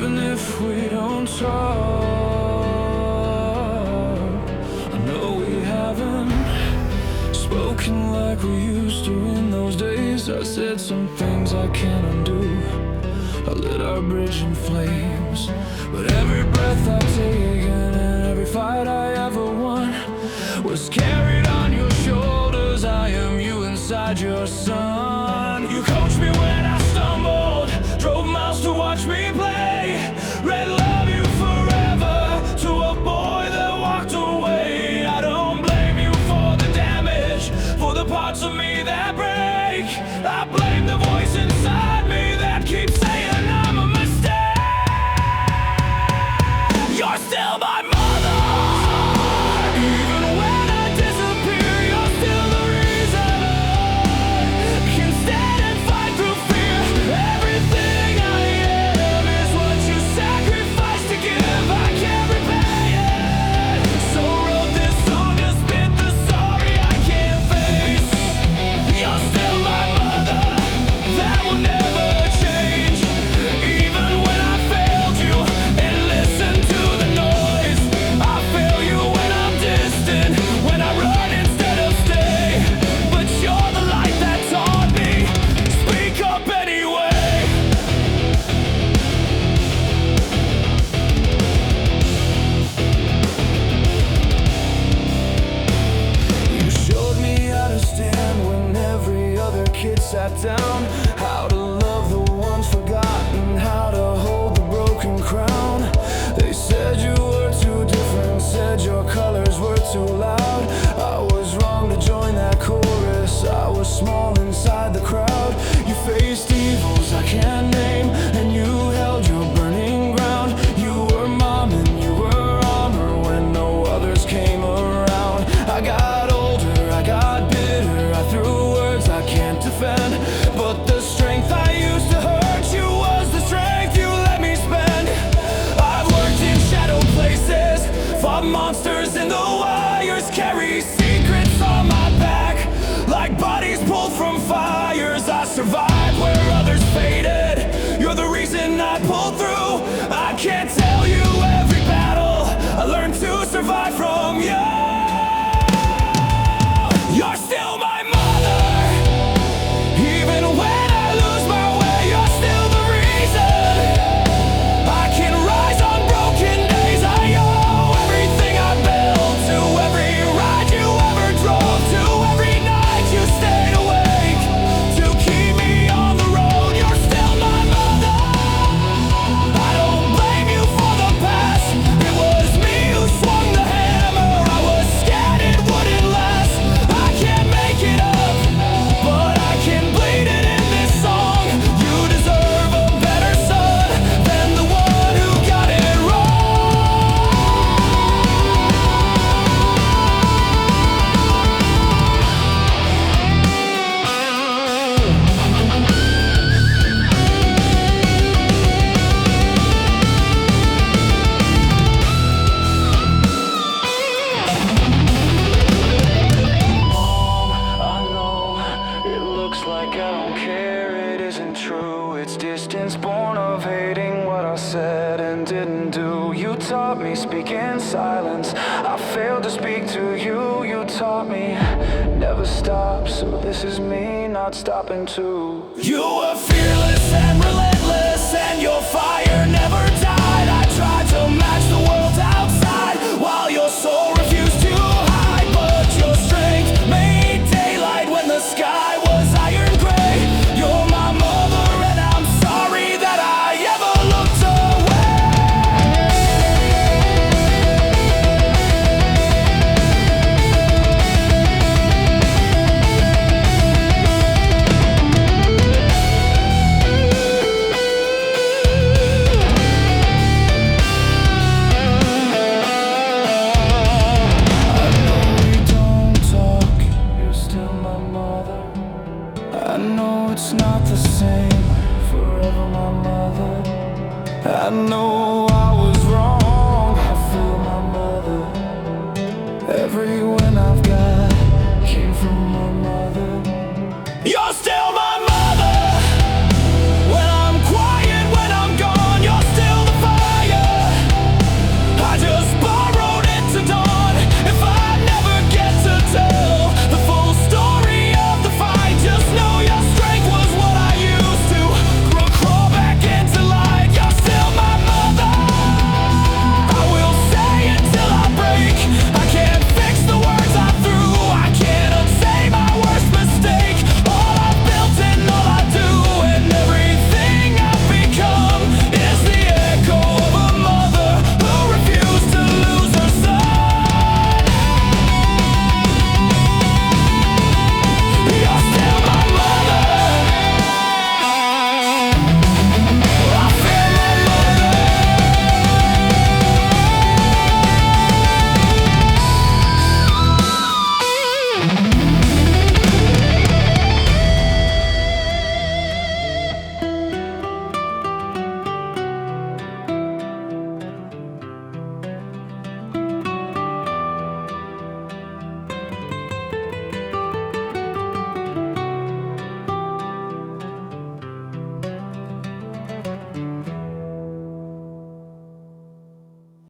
even if we don't talk. I know we haven't spoken like we used to in those days. I said some things I can't undo. I lit our bridge in flames, but every breath I've taken and every fight I ever won was carried on your shoulders. I am you inside your son. You coached me when I stumbled, drove miles to watch me play, read love you forever to a boy that walked away. I don't blame you for the damage, for the parts of me that break. I blame the voice inside me that keeps saying I'm a mistake. You're still my mother. Even when I disappear, you're still the reason I can stand and fight through fear. Everything I am is what you sacrificed to give. I can't repay it, so wrote this song to spit the sorry I can't face. You're still my mother, that will never change. Even when I failed you and listened to the noise, I fail you when I'm distant, when I run instead of stay. But you're the light that taught me, speak up anyway. You showed me how to stand when every other kid sat down, how to love the ones forgotten, how to hold the broken crown. They said you were too different, said your colors were too loud. I was wrong to join that chorus, I was small inside the crowd. You faced evils I can't name, and you held your burning ground. You were mom and you were armor when no others came around. I got older, I got bitter, I threw words I can't defend, but the strength I used to hurt you was the strength you let me spend. I've worked in shadow places, fought monsters in the wires, carry secrets on my back like bodies pulled from fires. I survived where others faded, you're the reason I pulled through. I can't tell you every battle I learned to survive from you. You're still my mother. Even when I lose my way, you're still the reason I can rise on broken days. I owe everything I built to every ride you ever drove, to every night you stayed awake to keep me on the road. You're still my mother. I don't blame you for the past, it was me who swung the hammer. I was scared it wouldn't last. I can't make it up, but I can bleed it in this song. You deserve a better son than the one who got it wrong. Mom, I know it looks like I don't care, it isn't true. It's distance born of hating what I said and didn't do. You taught me speak in silence, I failed to speak to you. You taught me never stop, so this is me not stopping too. You were fearless and relentless, and your fire never died. I tried to match the world outside while your soul refused to hide, but your strength made daylight when the sky was iron gray. You're my mother, and I'm sorry that I ever looked away. I know it's not the same forever, my mother. I know I was wrong, I feel my mother. Everyone